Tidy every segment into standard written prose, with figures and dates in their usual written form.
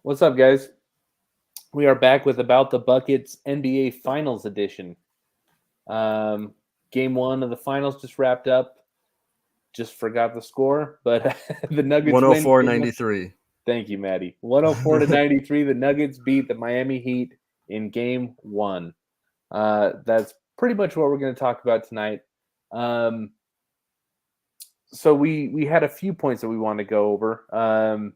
What's up, guys? We are back with About the Buckets NBA Finals Edition. Um, Game one of the finals just wrapped up. Just forgot the score, but the Nuggets win. 104-93. Thank you, Maddie. 104 to 93. The Nuggets beat the Miami Heat in game one. That's pretty much what we're going to talk about tonight. Um, so we had a few points that we wanted to go over.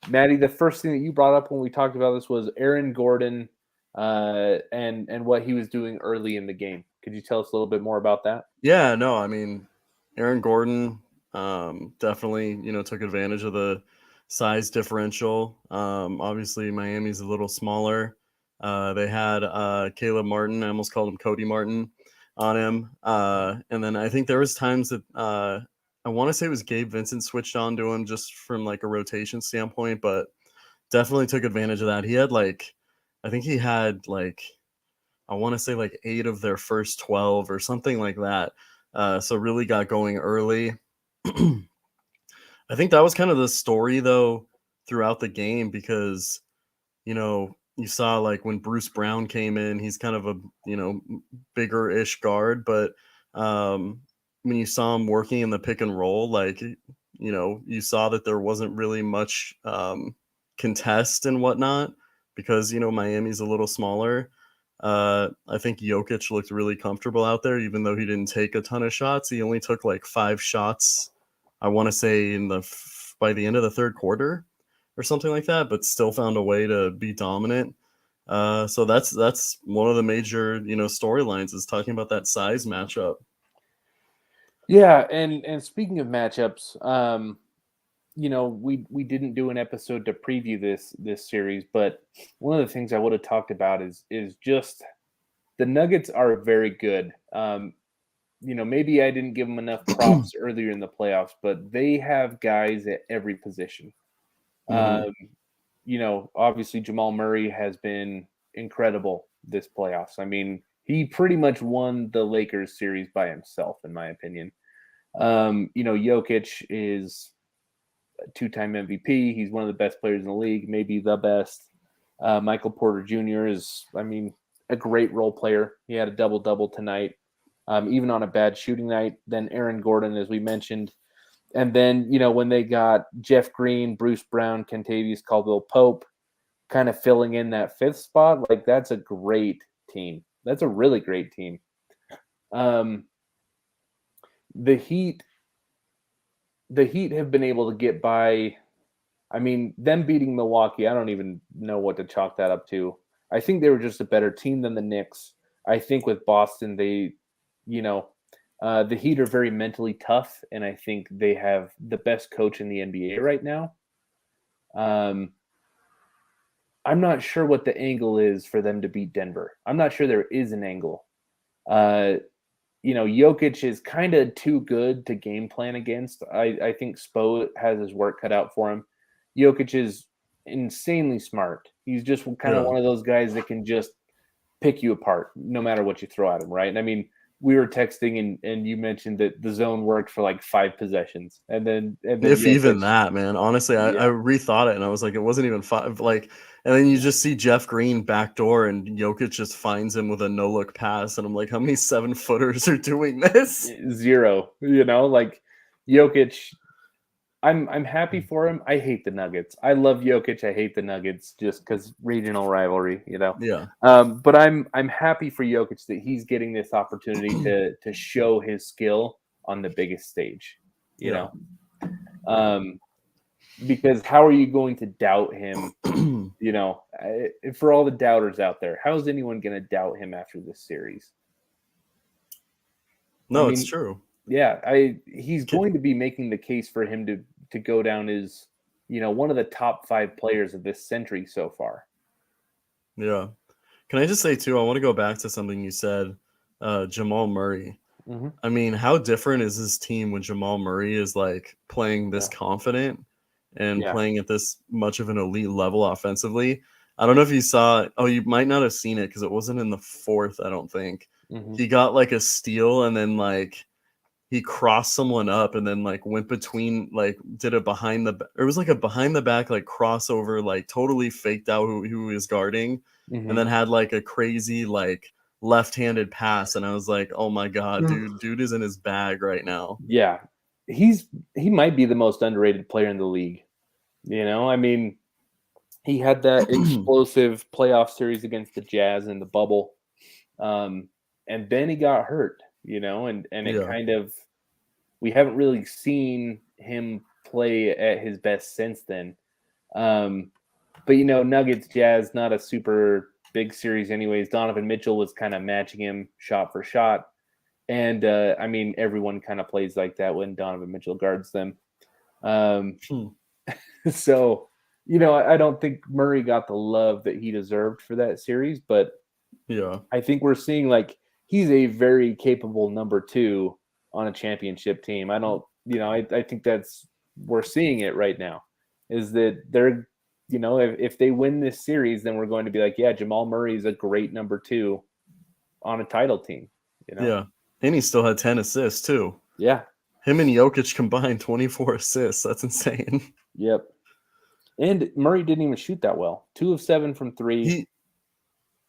Maddie, the first thing that you brought up when we talked about this was Aaron Gordon and what he was doing early in the game. Could you tell us a little bit more about that? Yeah, no, I mean, Aaron Gordon definitely, took advantage of the size differential. Obviously, Miami's a little smaller. They had Caleb Martin. I almost called him Cody Martin on him. And then I think there was times that I want to say it was Gabe Vincent switched on to him just from like a rotation standpoint, but definitely took advantage of that. I think he had I want to say like 8 of their first 12 or something like that. So really got going early. I think that was kind of the story though throughout the game because you saw like when Bruce Brown came in, he's kind of a bigger ish guard, but when you saw him working in the pick and roll, you saw that there wasn't really much contest and whatnot because Miami's a little smaller. I think Jokic looked really comfortable out there, even though he didn't take a ton of shots. He only took like 5 shots, I want to say, by the end of the third quarter or something like that, but still found a way to be dominant. So that's one of the major storylines is talking about that size matchup. Yeah, and speaking of matchups, we didn't do an episode to preview this series, but one of the things I would have talked about is just the Nuggets are very good. Maybe I didn't give them enough props earlier in the playoffs, but they have guys at every position. Mm-hmm. Obviously Jamal Murray has been incredible this playoffs. I mean, he pretty much won the Lakers series by himself, in my opinion. Jokic is a 2-time MVP. He's one of the best players in the league, maybe the best. Michael Porter Jr. is, a great role player. He had a double-double tonight, even on a bad shooting night. Then Aaron Gordon, as we mentioned. And then, when they got Jeff Green, Bruce Brown, Kentavious Caldwell-Pope kind of filling in that 5th spot, that's a great team. That's a really great team. The Heat have been able to get by. Them beating Milwaukee, I don't even know what to chalk that up to. I think they were just a better team than the Knicks. I think with Boston, the Heat are very mentally tough, and I think they have the best coach in the NBA right now. I'm not sure what the angle is for them to beat Denver. I'm not sure there is an angle. Jokic is kind of too good to game plan against. I think Spo has his work cut out for him. Jokic is insanely smart. He's just kind of one of those guys that can just pick you apart no matter what you throw at him, right? We were texting and you mentioned that the zone worked for like 5 possessions. And then If Jokic, even that, man. Honestly, I yeah. rethought it and I was like, it wasn't even 5. And then you just see Jeff Green backdoor and Jokic just finds him with a no look pass. And I'm like, how many 7-footers are doing this? 0, Jokic. I'm happy for him. I hate the Nuggets. I love Jokic. I hate the Nuggets just because regional rivalry, Yeah. But I'm happy for Jokic that he's getting this opportunity to show his skill on the biggest stage, know. Because how are you going to doubt him? For all the doubters out there, how is anyone going to doubt him after this series? No, it's true. Yeah, he's going to be making the case for him to go down as, one of the top 5 players of this century so far. Yeah. Can I just say too, I want to go back to something you said, Jamal Murray. Mm-hmm. I mean, how different is this team when Jamal Murray is like playing this confident and playing at this much of an elite level offensively? I don't know if you saw, you might not have seen it because it wasn't in the 4th, I don't think. Mm-hmm. He got like a steal and then like he crossed someone up and then like went between, like did a behind the it was like a behind the back like crossover, like totally faked out who he was guarding, and then had like a crazy like left-handed pass, and I was like, oh my god, dude is in his bag right now. Yeah, he might be the most underrated player in the league. You know, I mean, he had that explosive playoff series against the Jazz in the bubble, and then he got hurt. You know, and it Yeah. kind of, we haven't really seen him play at his best since then. But you know, Nuggets Jazz, not a super big series anyways. Donovan Mitchell was kind of matching him shot for shot. And I mean, everyone kind of plays like that when Donovan Mitchell guards them. So, you know, I don't think Murray got the love that he deserved for that series, but Yeah. I think we're seeing like he's a very capable number 2 on a championship team. I don't, you know, I think that's, we're seeing it right now, is that they're, you know, if they win this series, then we're going to be like, yeah, Jamal Murray is a great number 2 on a title team. You know? Yeah. And he still had 10 assists too. Yeah. Him and Jokic combined 24 assists. That's insane. Yep. And Murray didn't even shoot that well. 2 of 7 from 3.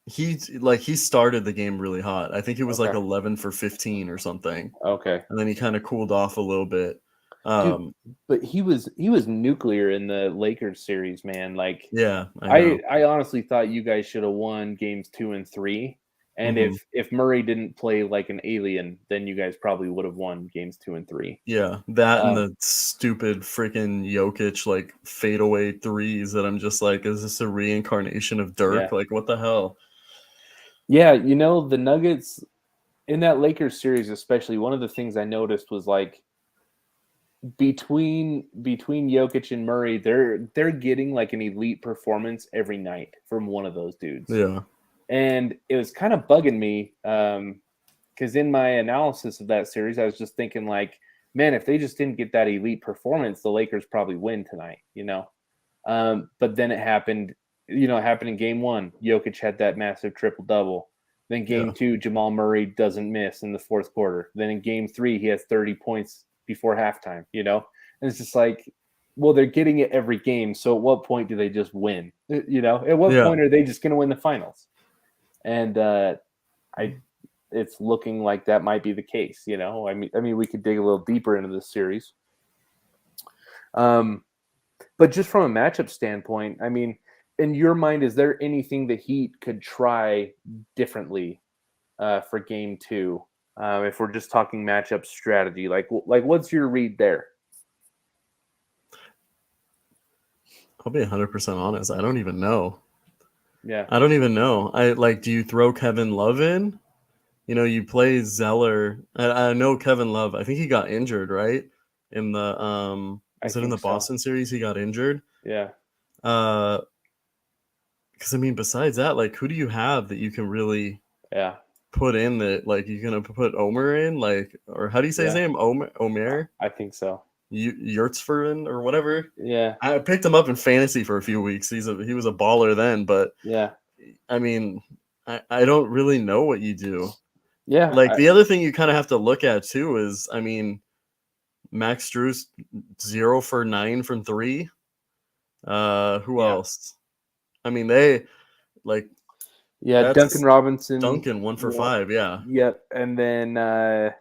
He started the game really hot. I think he was like Okay. 11 for 15 or something. Okay. And then he kind of cooled off a little bit. Dude, but he was nuclear in the Lakers series, man. Like, yeah, I honestly thought you guys should have won games 2 and 3. And if Murray didn't play like an alien, then you guys probably would have won games 2 and 3. Yeah, that and the stupid freaking Jokic like fadeaway threes that I'm just like, is this a reincarnation of Dirk? Yeah. Like, what the hell? Yeah, you know, the Nuggets in that Lakers series, especially, one of the things I noticed was like between Jokic and Murray, they're getting like an elite performance every night from one of those dudes. Yeah. And it was kind of bugging me because in my analysis of that series, I was just thinking like, man, if they just didn't get that elite performance, the Lakers probably win tonight, you know? But then it happened, you know, it happened in game 1. Jokic had that massive triple-double. Then game 2, Jamal Murray doesn't miss in the fourth quarter. Then in game 3, he has 30 points before halftime, you know? And it's just like, well, they're getting it every game. So at what point do they just win? You know, at what point are they just going to win the finals? And it's looking like that might be the case. You know, I mean, we could dig a little deeper into this series. But just from a matchup standpoint, I mean, in your mind, is there anything the Heat could try differently for game 2? If we're just talking matchup strategy, like what's your read there? I'll be 100% honest. I don't even know. Yeah. I don't even know. Do you throw Kevin Love in? You know, you play Zeller. I know Kevin Love. I think he got injured, right? In the is it in the Boston series he got injured? Yeah. Because I mean, besides that, like, who do you have that you can really put in that? Like, you're gonna put Omer in, like, or how do you say his name? Omer? I think so. Yurtsford or whatever. Yeah. I picked him up in fantasy for a few weeks. He was a baller then, but yeah. I mean, I don't really know what you do. Yeah. Like the other thing you kind of have to look at too is, I mean, Max Strus 0 for 9 from 3. Who else? I mean, they like. Yeah, Duncan Robinson. 1 for 5. Yeah. Yep, and then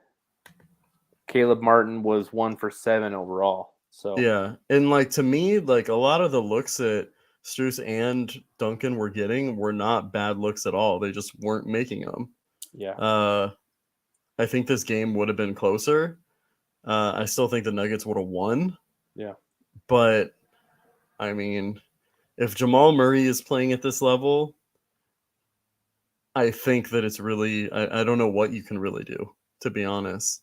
Caleb Martin was 1 for 7 overall. So yeah, and like to me, like a lot of the looks that Strus and Duncan were getting were not bad looks at all. They just weren't making them. Yeah. I think this game would have been closer. I still think the Nuggets would have won. Yeah. But I mean, if Jamal Murray is playing at this level, I think that it's really I don't know what you can really do, to be honest.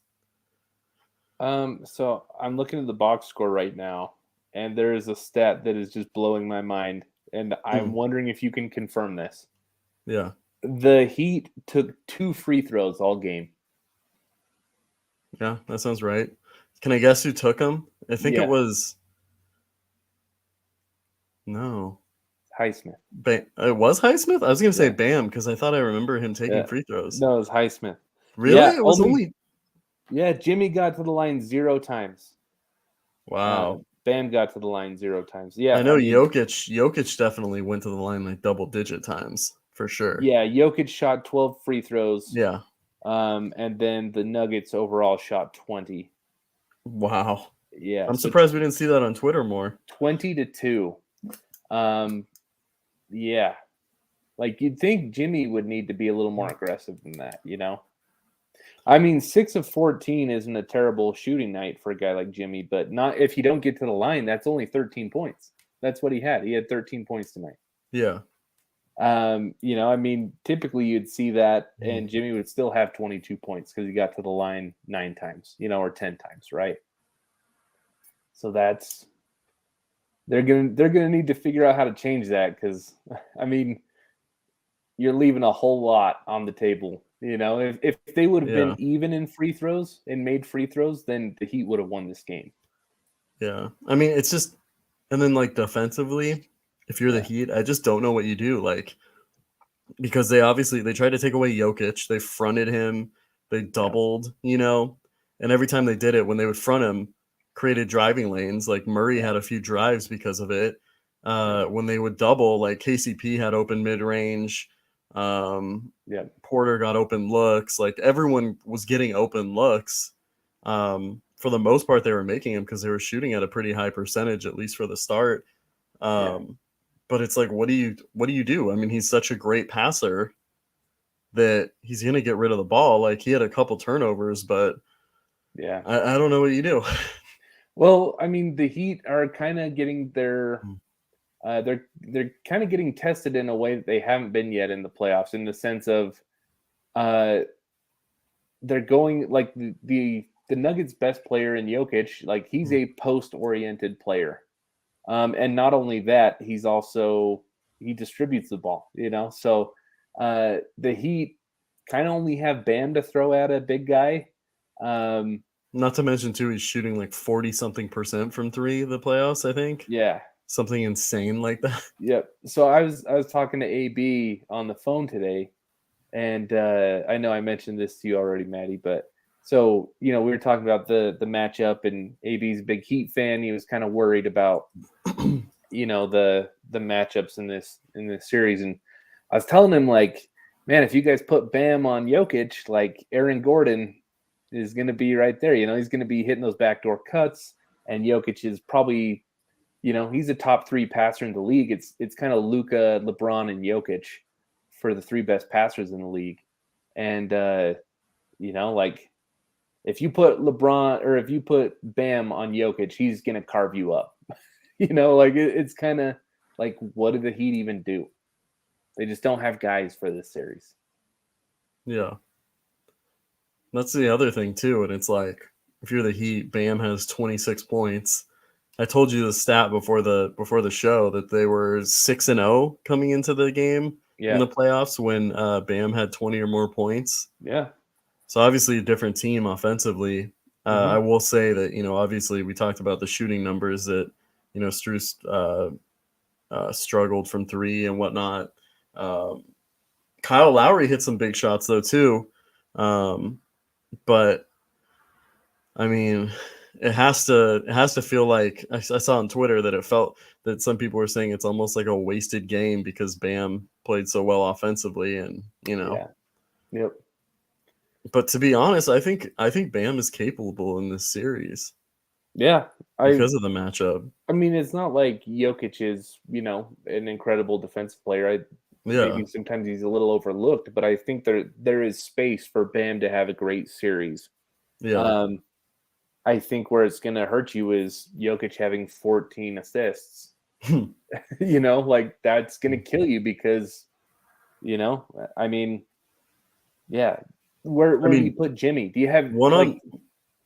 So I'm looking at the box score right now, and there is a stat that is just blowing my mind, and I'm wondering if you can confirm this. Yeah. The Heat took 2 free throws all game. Yeah, that sounds right. Can I guess who took them? I think it was No. Highsmith. It was Highsmith? I was going to say Bam because I thought I remember him taking free throws. No, it was Highsmith. Really? It was only Yeah, Jimmy got to the line 0 times. Wow. Bam got to the line 0 times. Yeah, I know I mean, Jokic definitely went to the line like double digit times for sure. yeah, Jokic shot 12 free throws. Yeah. And then the Nuggets overall shot 20. Wow. Yeah, I'm so surprised we didn't see that on Twitter more. 20-2. Um, yeah, like you'd think Jimmy would need to be a little more aggressive than that, you know? I mean, 6 of 14 isn't a terrible shooting night for a guy like Jimmy, but not if you don't get to the line, that's only 13 points. That's what he had. He had 13 points tonight. Yeah. I mean, typically you'd see that Mhm. and Jimmy would still have 22 points because he got to the line 9 times, or 10 times, right? So they're gonna need to figure out how to change that because I mean you're leaving a whole lot on the table. If they would have been Yeah. even in free throws and made free throws, then the Heat would have won this game. Yeah. I mean, it's just and then like defensively, if you're the Yeah, Heat, I just don't know what you do. Like because they tried to take away Jokic, they fronted him, they yeah, doubled, and every time they did it, when they would front him, created driving lanes. Like Murray yeah, had a few drives because of it. yeah, When they would double, like KCP had open mid range. Um, yeah, Porter got open looks. Like everyone was getting open looks. For the most part, they were making them because they were shooting at a pretty high percentage, at least for the start. yeah, Um, but it's like, what do you do? I mean, he's such a great passer that he's gonna get rid of the ball. Like he had a couple turnovers, but yeah. I don't know what you do. Well, I mean, the Heat are kind of getting their Mm. they're kind of getting tested in a way that they haven't been yet in the playoffs, in the sense of uh, they're going like the Nuggets' best player in Jokic, like he's Mm. a post-oriented player. And not only that, he distributes the ball, So the Heat kind of only have Bam to throw at a big guy. Um, Not to mention too, he's shooting like 40 something percent from three the playoffs. I think yeah, something insane like that. yep. So I was talking to AB on the phone today, and I know I mentioned this to you already, Maddie, but so we were talking about the matchup, and AB's a big Heat fan. He was kind of worried about the matchups in this series, and I was telling him like, man, if you guys put Bam on Jokic, like Aaron Gordon is going to be right there. He's going to be hitting those backdoor cuts, and Jokic is probably, he's a top 3 passer in the league. It's kind of Luka, LeBron, and Jokic for the 3 best passers in the league, and like if you put LeBron or if you put Bam on Jokic, he's going to carve you up. Like it's kind of like, what do the Heat even do? They just don't have guys for this series. Yeah, that's the other thing too. And it's like if you're the Heat, Bam has 26 points. I told you the stat before the show that they were 6-0 coming into the game in Yeah, the playoffs when Bam had 20 or more points. yeah, So obviously a different team offensively. I hmm will say that obviously we talked about the shooting numbers that Strus struggled from three and whatnot. Um, Kyle Lowry hit some big shots though too, but I mean it has to feel like I saw on Twitter that it felt that some people were saying it's almost like a wasted game because Bam played so well offensively and yeah, yep, but to be honest, I think Bam is capable in this series yeah. I because of the matchup. I mean, it's not like Jokic is an incredible defensive player. Yeah. Maybe sometimes he's a little overlooked, but I think there is space for Bam to have a great series. Yeah. Um, I think where it's going to hurt you is Jokic having 14 assists. Like that's going to kill you because, I mean, yeah. I Where do you mean, put Jimmy? Do you have one like, on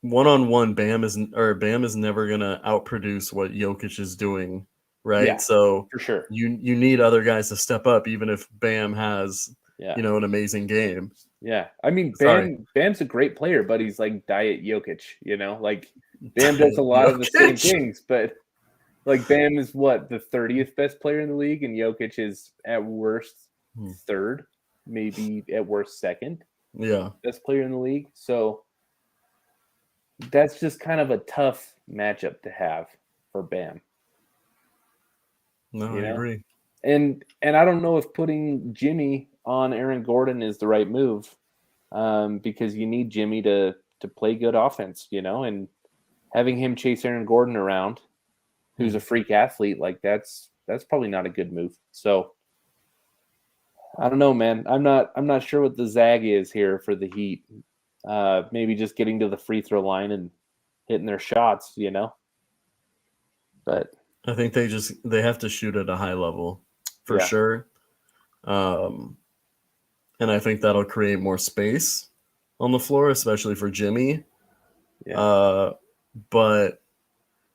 one-on-one, Bam is never gonna outproduce what Jokic is doing, right? yeah, So for sure. you need other guys to step up, even if Bam has Yeah. an amazing game. Yeah. I mean, Sorry, Bam's a great player, but he's like diet Jokic, like Bam does a lot of the same Jokic. things, but like Bam is what, the 30th best player in the league, and Jokic is at worst Hmm. third, maybe at worst second Yeah, best player in the league. So that's just kind of a tough matchup to have for Bam. No, You I know, agree. and I don't know if putting Jimmy on Aaron Gordon is the right move, because you need Jimmy to play good offense. You know, and having him chase Aaron Gordon around, who's a freak athlete, like that's probably not a good move. So I don't know, man. I'm not sure what the zag is here for the Heat. Maybe just getting to the free throw line and hitting their shots, you know. But I think they have to shoot at a high level for yeah, sure. And I think that'll create more space on the floor, especially for Jimmy. yeah, But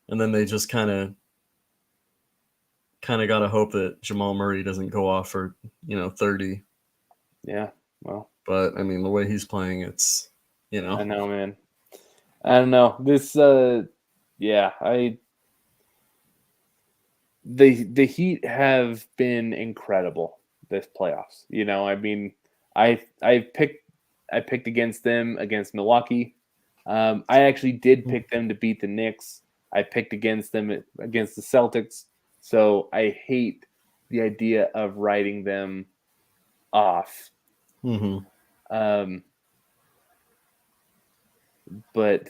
and then they just kind of got to hope that Jamal Murray doesn't go off for 30. yeah. Well, But I mean, the way he's playing, it's I know, man. I don't know. Yeah, the Heat have been incredible this playoffs. You know, I mean, I picked against them against Milwaukee. I actually did pick them to beat the Knicks. I picked against them against the Celtics. So I hate the idea of writing them off. Mm-hmm. But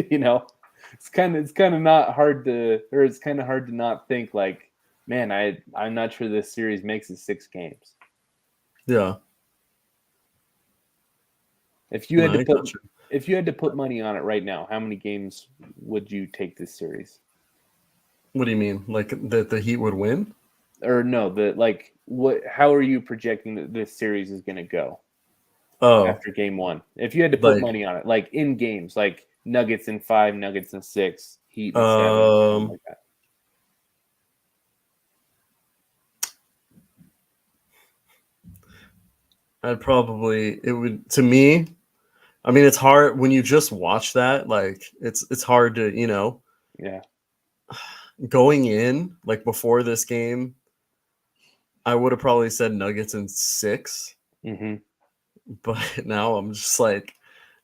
you know, it's kind of not hard to, or it's kind of hard to not think like, man, I'm not sure this series makes it 6 games. Yeah. If you No, had to I got put you. if you had to put money on it right now, how many games would you take this series? What do you mean? Like that the Heat would win? Or no, how are you projecting that this series is going to go Oh, after game 1? If you had to put like money on it, like in games, like Nuggets in 5, Nuggets in 6, Heat in 7, something um like that. it would to me. I mean, it's hard when you just watch that. Like it's hard to Yeah. going in like before this game. I would have probably said Nuggets in 6, Mhm. but now I'm just like,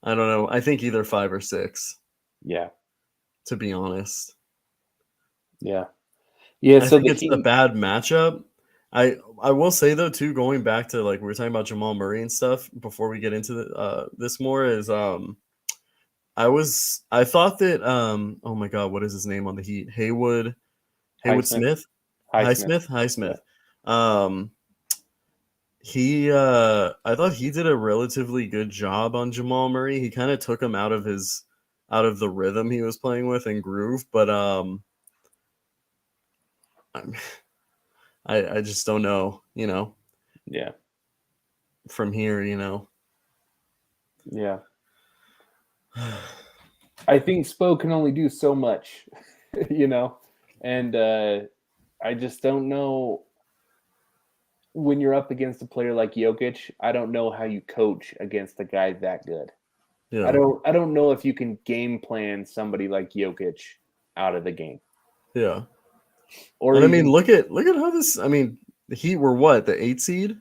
I don't know. I think either 5 or 6, Yeah. to be honest. Yeah. Yeah, I so think the it's a Heat. bad matchup. I will say though too, going back to like we were talking about Jamal Murray and stuff before we get into this more is I thought that oh my god, what is his name on the Heat? Haywood Highsmith. Smith? Highsmith. Yeah. Highsmith. Um he I thought he did a relatively good job on Jamal Murray. He kind of took him out of the rhythm he was playing with and groove, but I'm- I just don't know, Yeah. from here, Yeah. I think Spo can only do so much, you know, and I just don't know when you're up against a player like Jokic. I don't know how you coach against a guy that good. Yeah. I don't know if you can game plan somebody like Jokic out of the game, Yeah. or And I mean, even look at how this. I mean, the Heat were what, the 8 seed,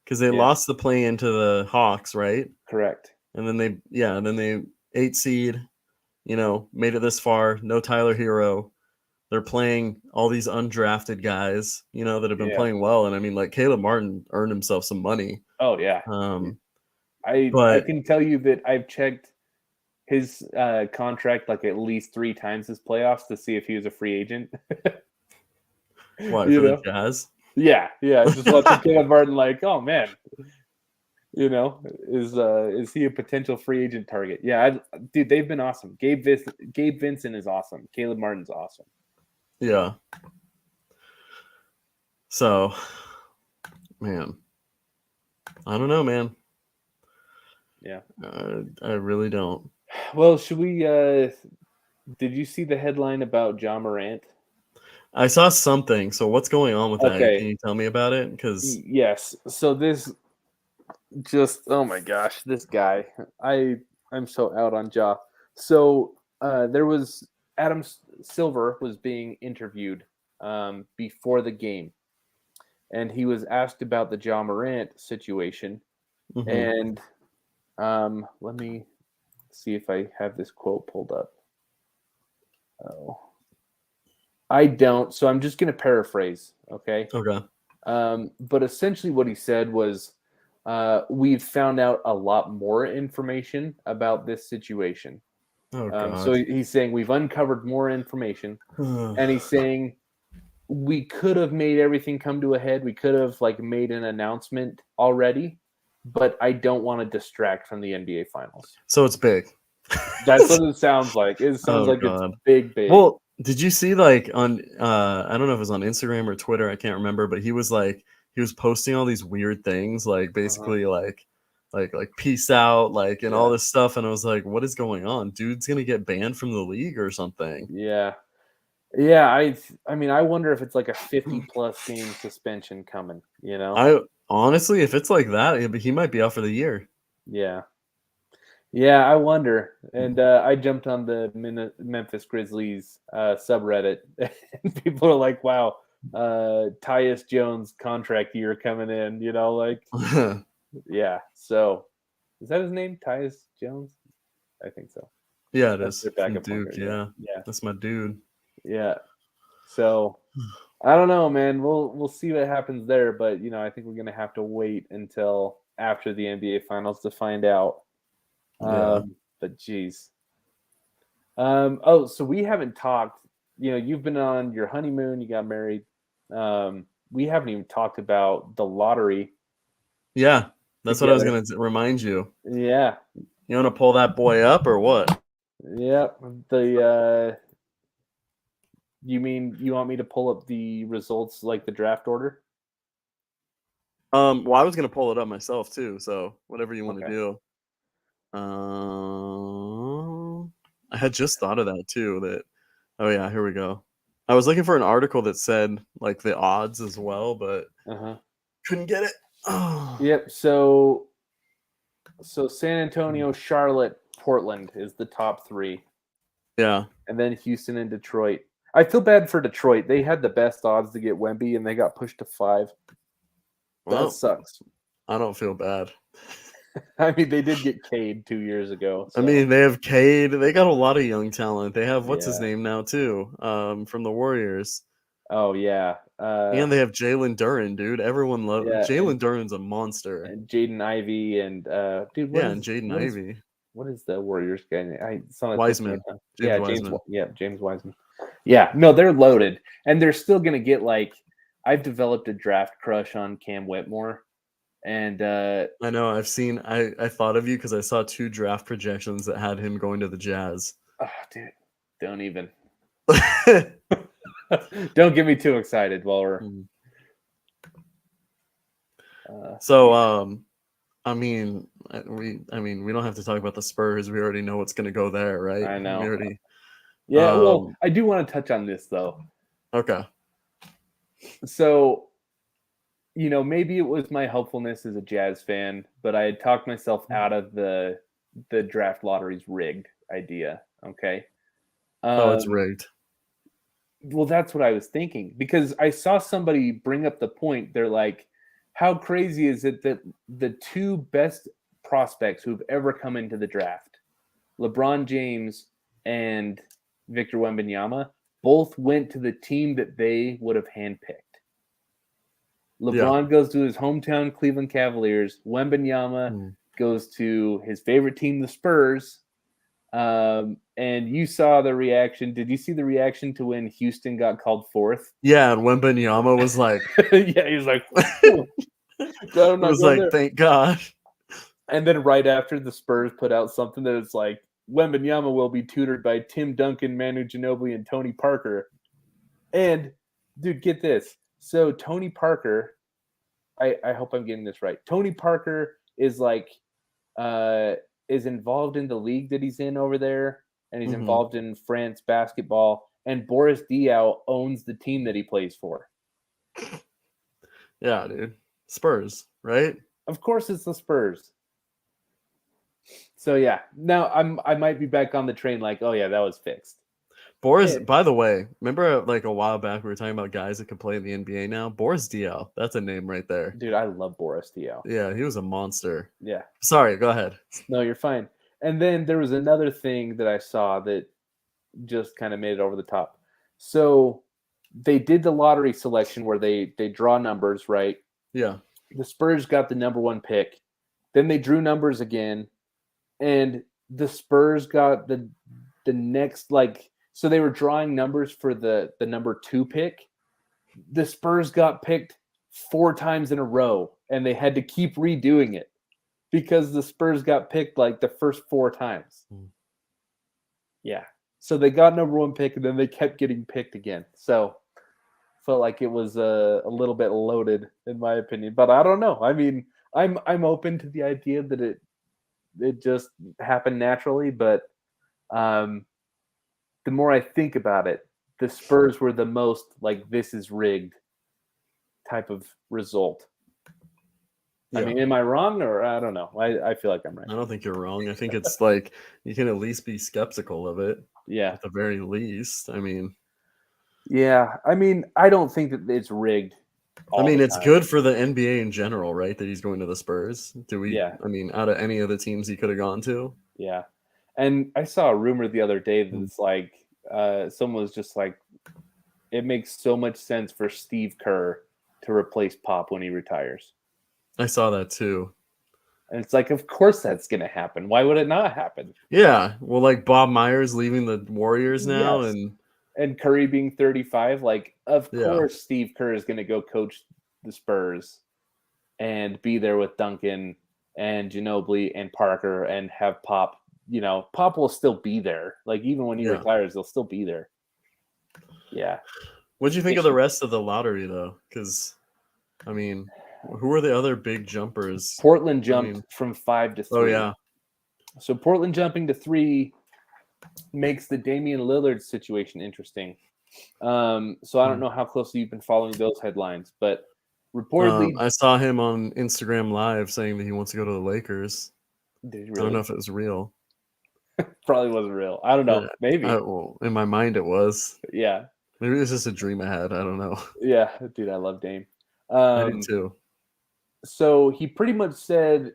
because they yeah, lost the play into the Hawks, right? correct. And then they 8 seed, made it this far. No Tyler Hero. They're playing all these undrafted guys, that have been Yeah. playing well. And I mean, like Caleb Martin earned himself some money. Oh yeah. Um, I but can tell you that I've checked his contract like at least 3 times this playoffs to see if he was a free agent. why You for the know? Jazz? Yeah, yeah. Just watching Caleb Martin, like, oh man, is he a potential free agent target? Yeah, dude, they've been awesome. Gabe Vincent is awesome. Caleb Martin's awesome. Yeah. So, man, I don't know, man. Yeah. I really don't. Well, should we? Did you see the headline about John Morant? I saw something. So what's going on with that? Can Okay. you tell me about it? Because Yes. So this just oh my gosh, this guy. I'm so out on Ja. So there was Adam Silver was being interviewed before the game, and he was asked about the Ja Morant situation. mm-hmm. And let me see if I have this quote pulled up. Oh, I don't. So I'm just going to paraphrase. Okay. Okay. But essentially, what he said was, we've found out a lot more information about this situation. Oh So God. he's saying we've uncovered more information, and he's saying we could have made everything come to a head. We could have like made an announcement already, but I don't want to distract from the NBA Finals. So it's big. That's what it sounds like. It sounds Oh like God. it's big, big. Well, did you see like on I don't know if it was on Instagram or Twitter, I can't remember, but he was posting all these weird things, like basically like peace out, like and all Yeah. this stuff, and I was like, what is going on? Dude's gonna get banned from the league or something. Yeah. Yeah, I mean, I wonder if it's like a 50+ game suspension coming, you know? I honestly, if it's like that, he might be out for the year. Yeah. Yeah, I wonder. And I jumped on the Memphis Grizzlies subreddit, and people are like, wow, Tyus Jones contract year coming in, you know, like, yeah. So is that his name? Tyus Jones? I think so. Yeah, it That's is. their From backup Duke, pointer. yeah. Yeah. That's my dude. Yeah. So I don't know, man. We'll see what happens there, but you know, I think we're gonna have to wait until after the NBA Finals to find out. Yeah. But geez. Oh, so we haven't talked. You know, you've been on your honeymoon. You got married. We haven't even talked about the lottery. Yeah. That's what I was together. gonna remind you. Yeah. You want to pull that boy up or what? Yep. The you mean you want me to pull up the results like the draft order? Well, I was gonna pull it up myself too, so whatever you want to Okay. do. I had just thought of that too. Oh yeah, here we go. I was looking for an article that said like the odds as well, but Uh-huh. couldn't get it. Oh. Yep. So San Antonio, Charlotte, Portland is the top 3. Yeah. And then Houston and Detroit. I feel bad for Detroit. They had the best odds to get Wemby, and they got pushed to 5. Well, That sucks. I don't feel bad. I mean, they did get Cade 2 years ago. I mean, they have Cade. They got a lot of young talent. They have what's his Yeah. name now too, from the Warriors, Oh yeah, and they have Jalen Duren, dude. Everyone loves yeah, Jalen Duren's a monster. and Jaden Ivey and dude, And Jaden Ivey, what is the Warriors guy name? I saw Wiseman, Yeah, Wiseman. James Wiseman. Yeah, no, they're loaded, and they're still gonna get like. I've developed a draft crush on Cam Whitmore, and I know. I've seen. I thought of you because I saw 2 draft projections that had him going to the Jazz. oh, dude, don't even. Don't get me too excited while we're. So, I mean, we don't have to talk about the Spurs. We already know what's going to go there, right? I know. We already. Yeah, well, I do want to touch on this though. Okay. So, you know, maybe it was my helpfulness as a Jazz fan, but I had talked myself out of the draft lottery's rigged idea. Okay. It's rigged. Well, that's what I was thinking because I saw somebody bring up the point. They're like, how crazy is it that the 2 best prospects who've ever come into the draft, LeBron James and Victor Wembanyama, both went to the team that they would have handpicked. LeBron goes to his hometown Cleveland Cavaliers. Wembanyama goes to his favorite team, the Spurs. And you saw the reaction. Did you see the reaction to when Houston got called 4th? Yeah, and Wembanyama was like, yeah, he was like, thank God. And then right after, the Spurs put out something that is like, Wembanyama will be tutored by Tim Duncan, Manu Ginobili, and Tony Parker. And dude, get this. So Tony Parker, I hope I'm getting this right. Tony Parker is like, is involved in the league that he's in over there, and he's involved in France basketball. And Boris Diaw owns the team that he plays for. Yeah, dude. Spurs, right? Of course, it's the Spurs. So yeah, now I might be back on the train. Like, oh yeah, that was fixed. Boris, by the way, remember like a while back we were talking about guys that can play in the NBA now? Boris Diaw, that's a name right there. Dude, I love Boris Diaw. Yeah, he was a monster. Yeah. Sorry, go ahead. No, you're fine. And then there was another thing that I saw that just kind of made it over the top. So they did the lottery selection where they draw numbers, right? Yeah. The Spurs got the number 1 pick. Then they drew numbers again, and the Spurs got the next, like, so they were drawing numbers for the number 2 pick. The Spurs got picked 4 times in a row, and they had to keep redoing it because the Spurs got picked like the first 4 times. Yeah. So they got number 1 pick, and then they kept getting picked again. So felt like it was a little bit loaded, in my opinion. But I don't know. I mean, I'm open to the idea that it just happened naturally. But the more I think about it, the Spurs were the most like this is rigged type of result. Yeah. I mean, am I wrong, or I don't know? I feel like I'm right. I don't think you're wrong. I think it's like you can at least be skeptical of it. Yeah. At the very least. I mean, I don't think that it's rigged. It's good for the NBA in general, right? That he's going to the Spurs. Do we? Yeah. I mean, out of any of the teams he could have gone to. Yeah. And I saw a rumor the other day that it's like someone was just like, it makes so much sense for Steve Kerr to replace Pop when he retires. I saw that too. And it's like, of course that's going to happen. Why would it not happen? Yeah. Well, like Bob Myers leaving the Warriors now, Yes. And Curry being 35, like, of course Steve Kerr is going to go coach the Spurs and be there with Duncan and Ginobili and Parker and have Pop. You know, Pop will still be there. Like, even when he retires, they'll still be there. Yeah. What'd you think of the rest of the lottery, though? Because, I mean, who are the other big jumpers? Portland jumped from 5 to 3. Oh, yeah. So Portland jumping to 3 makes the Damian Lillard situation interesting. So I don't know how closely you've been following those headlines, but reportedly, I saw him on Instagram Live saying that he wants to go to the Lakers. Really? I don't know if it was real. Probably wasn't real. I don't know. Maybe. Well, in my mind, it was. Yeah. Maybe it's just a dream I had. I don't know. Yeah, dude, I love Dame. I do too. So he pretty much said,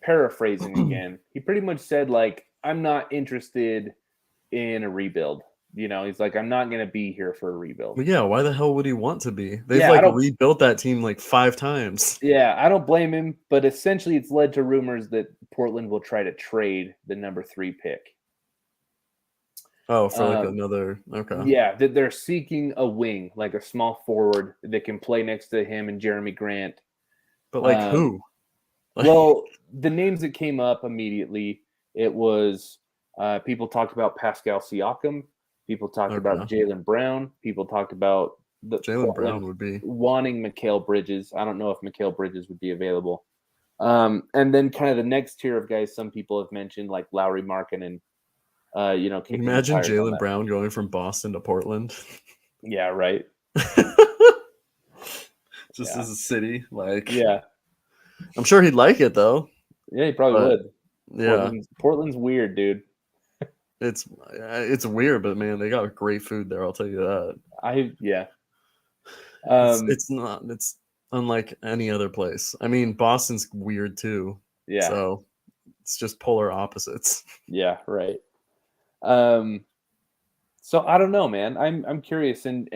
paraphrasing again, he pretty much said, like, I'm not interested in a rebuild. You know, he's like, I'm not going to be here for a rebuild. Well, yeah, why the hell would he want to be? They've rebuilt that team like 5 times. Yeah, I don't blame him, but essentially it's led to rumors that Portland will try to trade the number 3 pick. Oh, for like another, okay. Yeah, that they're seeking a wing, like a small forward that can play next to him and Jeremy Grant. But like who? Well, the names that came up immediately, it was people talked about Pascal Siakam. People talked about Jaylen Brown. People talked about Jaylen Brown would be wanting Mikal Bridges. I don't know if Mikal Bridges would be available. And then kind of the next tier of guys some people have mentioned, like Lauri Markkanen. Imagine Jaylen Brown going from Boston to Portland. Yeah, right. Just as a city, like. Yeah. I'm sure he'd like it though. Yeah, he probably would. Yeah. Portland's weird, dude. It's weird, but man, they got great food there. I'll tell you that. It's unlike any other place. I mean, Boston's weird too. Yeah. So it's just polar opposites. Yeah, right. So I don't know, man. I'm curious, and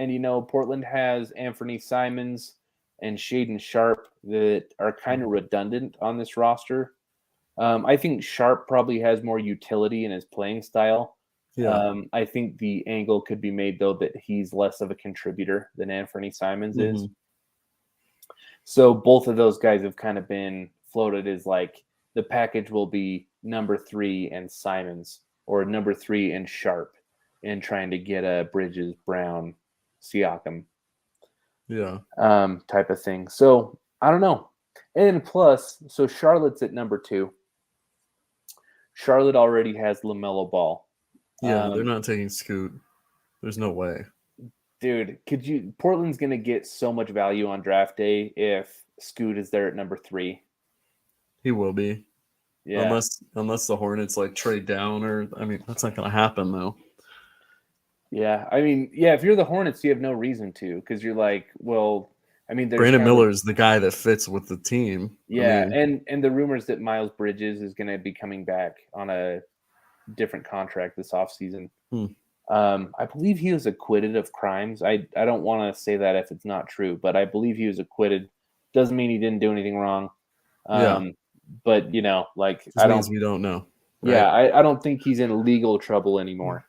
Portland has Anthony Simons and Shaedon Sharpe that are kind of redundant on this roster. I think Sharpe probably has more utility in his playing style. Yeah. I think the angle could be made, though, that he's less of a contributor than Anthony Simons is. So both of those guys have kind of been floated as like the package will be number 3 and Simons, or number 3 and Sharpe, and trying to get a Bridges, Brown, Siakam type of thing. So I don't know. And plus, so Charlotte's at number 2. Charlotte already has LaMelo Ball. Yeah, they're not taking Scoot. There's no way. Dude, Portland's going to get so much value on draft day if Scoot is there at number 3. He will be. Yeah. Unless the Hornets like trade down, or that's not going to happen though. Yeah, if you're the Hornets, you have no reason to, because you're like, well, I mean, there's Brandon kind of, Miller is the guy that fits with the team. yeah, I mean, and the rumors that Miles Bridges is going to be coming back on a different contract this offseason. Hmm. I believe he was acquitted of crimes. I don't want to say that if it's not true, but I believe he was acquitted. Doesn't mean he didn't do anything wrong. Yeah. But you know, like just means we don't know. Right? yeah, I don't think he's in legal trouble anymore.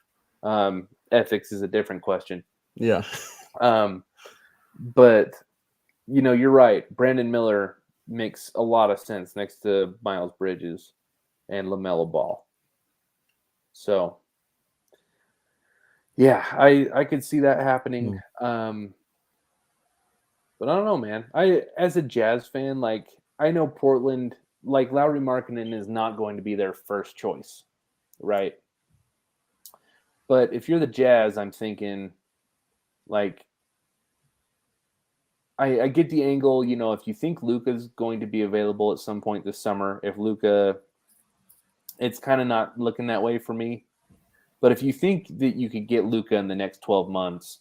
Ethics is a different question. Yeah. But you know, you're right. Brandon Miller makes a lot of sense next to Miles Bridges and LaMelo Ball. So yeah, I could see that happening. But I don't know, man. I as a Jazz fan, like I know Portland, like Lauri Markkanen is not going to be their first choice, right? But if you're the Jazz, I'm thinking like I get the angle, you know, if you think Luka's going to be available at some point this summer, if Luka, it's kind of not looking that way for me. But if you think that you could get Luka in the next 12 months,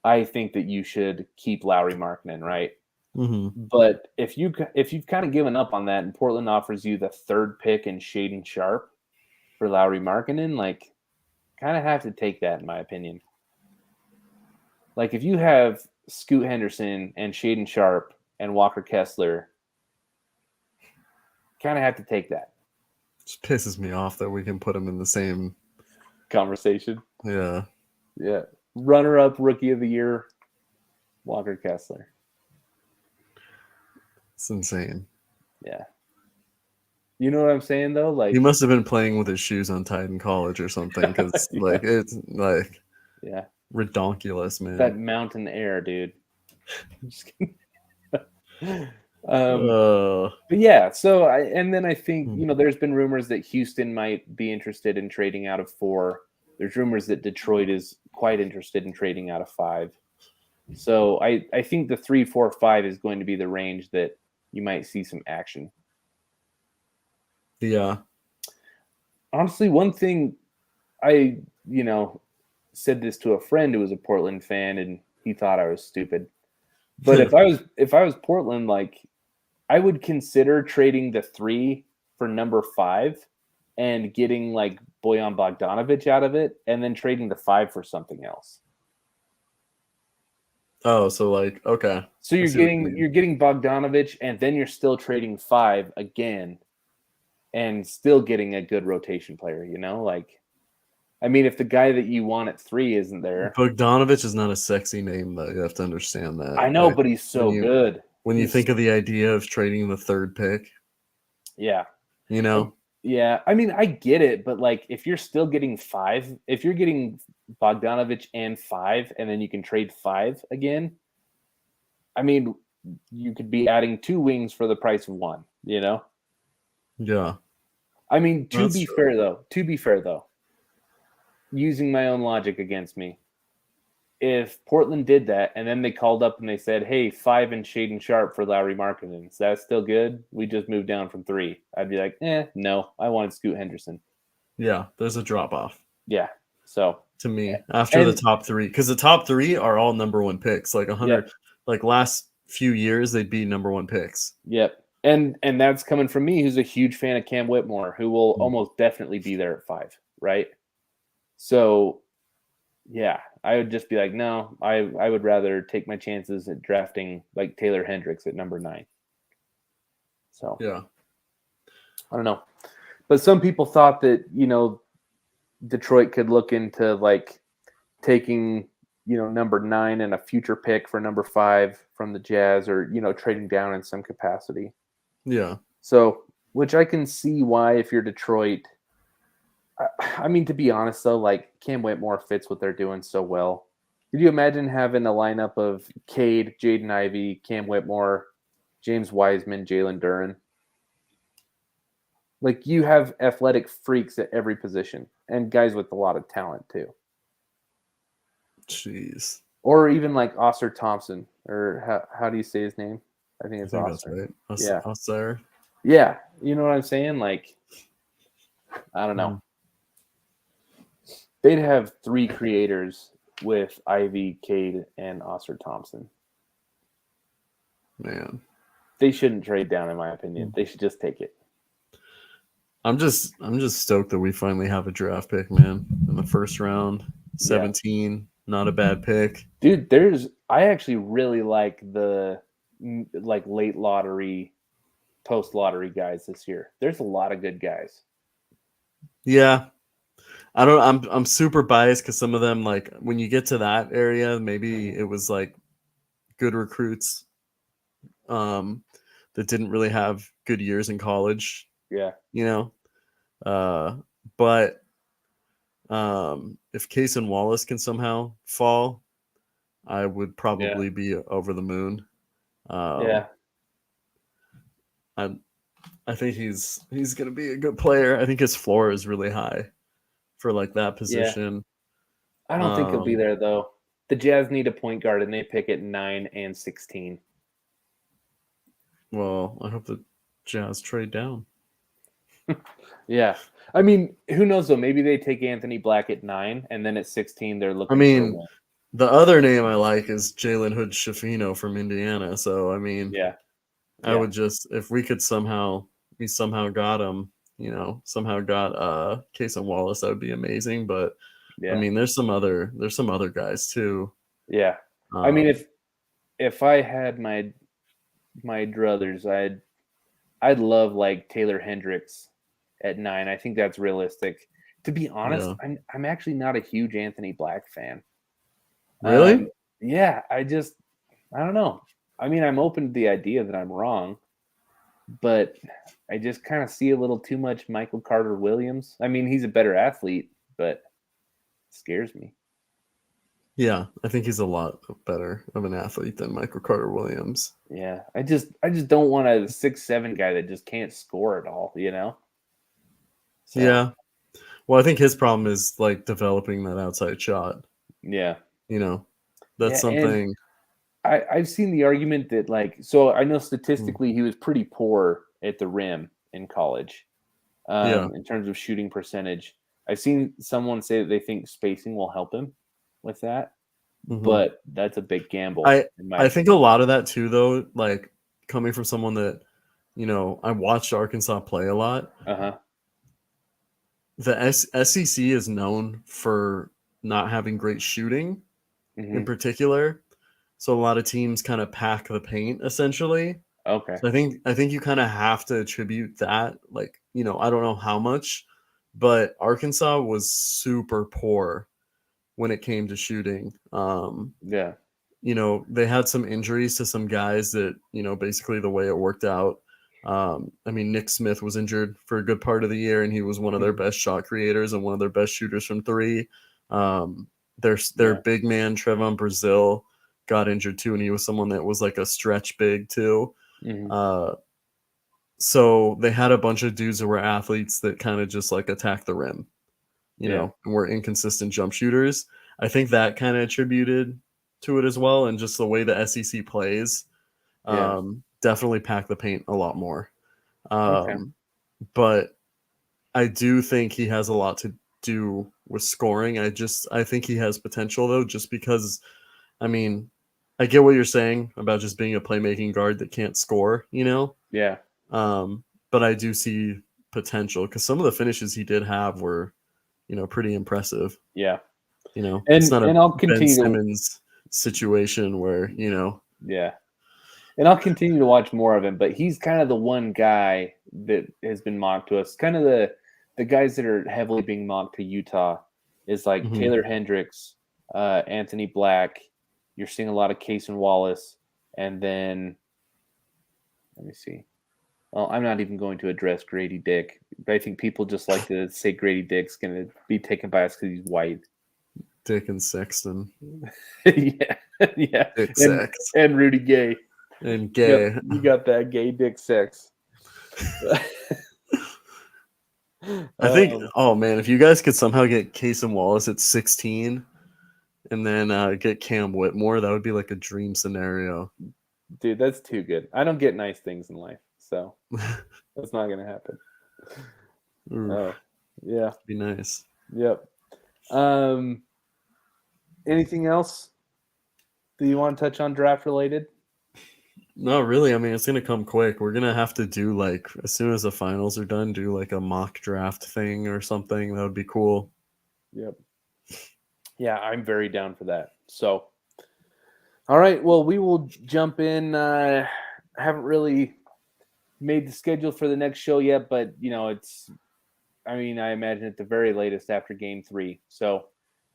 I think that you should keep Lauri Markkanen, right? Mm-hmm. But if you've kind of given up on that, and Portland offers you the third pick and Shaden Sharp for Lauri Markkanen, like, kind of have to take that, in my opinion. Like, if you have Scoot Henderson and Shaden Sharp and Walker Kessler, kind of have to take that. Just pisses me off that we can put him in the same conversation. Yeah. Yeah. Runner-up Rookie of the Year, Walker Kessler. It's insane. Yeah. You know what I'm saying, though? Like he must have been playing with his shoes untied in college or something, because yeah. like it's like yeah, redonkulous, man. That mountain air, dude. Just kidding. But yeah, so I think, you know, there's been rumors that Houston might be interested in trading out of 4. There's rumors that Detroit is quite interested in trading out of 5. So I think the 3, 4, 5 is going to be the range that you might see some action. Yeah. Honestly, one thing I, you know, said this to a friend who was a Portland fan, and he thought I was stupid. But if I was Portland, like, I would consider trading the 3 for number 5 and getting like Bojan Bogdanovic out of it, and then trading the 5 for something else. Oh, so like, okay. So you're getting Bogdanovic, and then you're still trading 5 again, and still getting a good rotation player. You know, like, I mean, if the guy that you want at 3 isn't there, Bogdanovic is not a sexy name, though. You have to understand that. I know, like, but he's so good. When you think of the idea of trading the 3rd pick, yeah, you know. Yeah, I mean, I get it, but like, if you're still getting 5, if you're getting Bogdanovic and 5, and then you can trade 5 again, I mean, you could be adding 2 wings for the price of 1, you know? Yeah. I mean, to be fair though, using my own logic against me, if Portland did that and then they called up and they said, hey, 5 and Shaden Sharp for Lauri Markkanen, is that still good? We just moved down from 3. I'd be like, no, I wanted Scoot Henderson. Yeah, there's a drop off. Yeah. So to me, after the top 3, because the top 3 are all number 1 picks. Like 100, like last few years, they'd be number 1 picks. Yep. And that's coming from me, who's a huge fan of Cam Whitmore, who will almost definitely be there at 5, right? So, yeah, I would just be like, no, I would rather take my chances at drafting like Taylor Hendricks at number 9. So, yeah, I don't know. But some people thought that, you know, Detroit could look into like taking, you know, number 9 and a future pick for number 5 from the Jazz, or, you know, trading down in some capacity. Yeah. So, which I can see why, if you're Detroit. I mean, to be honest, though, like, Cam Whitmore fits what they're doing so well. Could you imagine having a lineup of Cade, Jaden Ivey, Cam Whitmore, James Wiseman, Jalen Duren? Like, you have athletic freaks at every position, and guys with a lot of talent, too. Jeez. Or even like Oscar Thompson, or how do you say his name? I think it's Oscar. That's right. Oscar. Yeah. You know what I'm saying? Like, I don't know. They'd have 3 creators with Ivy, Cade, and Oscar Thompson. Man, They shouldn't trade down, in my opinion. They should just take it. I'm just stoked that we finally have a draft pick, man, in the first round. 17, not a bad pick. Dude, I actually really like the like late lottery, post lottery guys this year. There's a lot of good guys. Yeah. I'm super biased because some of them, like when you get to that area, maybe it was like good recruits that didn't really have good years in college, Yeah. you know. But if Case and Wallace can somehow fall, I would probably be over the moon. Yeah. I think he's going to be a good player. I think his floor is really high for like that position. I don't think he'll be there though. The Jazz need a point guard, and they pick at 9 and 16. Well, I hope the Jazz trade down. Yeah. I mean, who knows though? Maybe they take Anthony Black at 9, and then at 16 they're looking for a win. The other name I like is Jalen Hood Schifino from Indiana. So I mean, I would just, if we could somehow got him, somehow got Case and Wallace, that would be amazing. But I mean, there's some other guys too. Yeah. I mean, if I had my druthers, I'd love like Taylor Hendricks at 9. I think that's realistic. To be honest, I'm actually not a huge Anthony Black fan. Really? Yeah, I don't know. I mean, I'm open to the idea that I'm wrong, but I just kind of see a little too much Michael Carter Williams. I mean, he's a better athlete, but it scares me. Yeah, I think he's a lot better of an athlete than Michael Carter Williams. Yeah, I just don't want a 6'7" guy that just can't score at all, you know? So, yeah. Well, I think his problem is like developing that outside shot. Yeah. That's something. I've seen the argument that so I know statistically he was pretty poor at the rim in college in terms of shooting percentage. I've seen someone say that they think spacing will help him with that, but that's a big gamble. I think a lot of that too, though, like coming from someone that, I watched Arkansas play a lot. The SEC is known for not having great shooting in particular. So a lot of teams kind of pack the paint essentially. Okay. So I think you kind of have to attribute that, like, I don't know how much, but Arkansas was super poor when it came to shooting. They had some injuries to some guys that, basically the way it worked out. I mean, Nick Smith was injured for a good part of the year, and he was one of their best shot creators and one of their best shooters from three. Their big man, Trevon Brazile, got injured too, and he was someone that was like a stretch big too. So they had a bunch of dudes that were athletes that kind of just like attack the rim, and were inconsistent jump shooters. I think that kind of attributed to it as well, and just the way the SEC plays, definitely pack the paint a lot more. But I do think he has a lot to do with scoring. I think he has potential though, just because, I mean, I get what you're saying about just being a playmaking guard that can't score, Yeah. But I do see potential because some of the finishes he did have were, pretty impressive. Yeah. It's not a Ben Simmons situation where, Yeah. And I'll continue to watch more of him, but he's kind of the one guy that has been mocked to us. Kind of the guys that are heavily being mocked to Utah is like Taylor Hendricks, Anthony Black. You're seeing a lot of Case and Wallace. And then, let me see. Well, I'm not even going to address Grady Dick. But I think people just like to say Grady Dick's going to be taken by us because he's white. Dick and Sexton. Yeah. Dick Sex. And Rudy Gay. And Gay. Yep, you got that Gay Dick Sex. I think, oh man, if you guys could somehow get Case and Wallace at 16 and then get Cam Whitmore, that would be like a dream scenario. Dude, that's too good. I don't get nice things in life, so that's not going to happen. Oh, yeah. Be nice. Yep. Anything else that you want to touch on draft related? No, really. I mean, it's gonna come quick. We're gonna have to do like as soon as the finals are done, do like a mock draft thing or something. That would be cool. Yep. Yeah, I'm very down for that. So, all right. Well, we will jump in. I haven't really made the schedule for the next show yet, but it's. I mean, I imagine at the very latest after Game 3. So,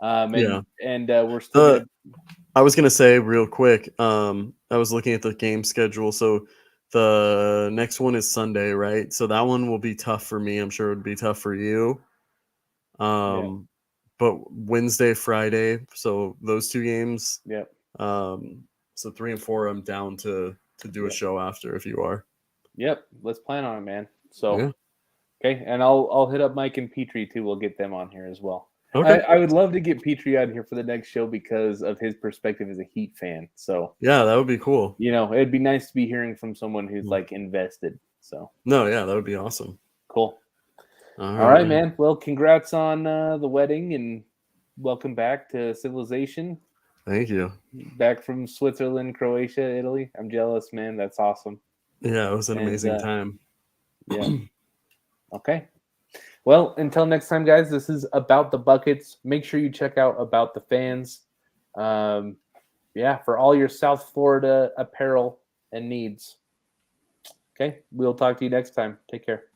Yeah. and we're still gonna. I was gonna say real quick. I was looking at the game schedule. So the next one is Sunday, right? So that one will be tough for me. I'm sure it would be tough for you. Yeah. But Wednesday, Friday. So those two games. Yep. So 3 and 4, I'm down to do a show after if you are. Yep. Let's plan on it, man. So. Yeah. Okay, and I'll hit up Mike and Petrie too. We'll get them on here as well. Okay. I would love to get Petrie on here for the next show because of his perspective as a Heat fan. So Yeah, that would be cool. it'd be nice to be hearing from someone who's Mm. like invested. So No, yeah, that would be awesome. cool. All right, man. Well, congrats on the wedding and welcome back to civilization. Thank you. Back from Switzerland, Croatia, Italy. I'm jealous, man. That's awesome. Yeah, it was an amazing time. Yeah. Okay. Well, until next time, guys, this is About the Buckets. Make sure you check out About the Fans. For all your South Florida apparel and needs. Okay. We'll talk to you next time. Take care.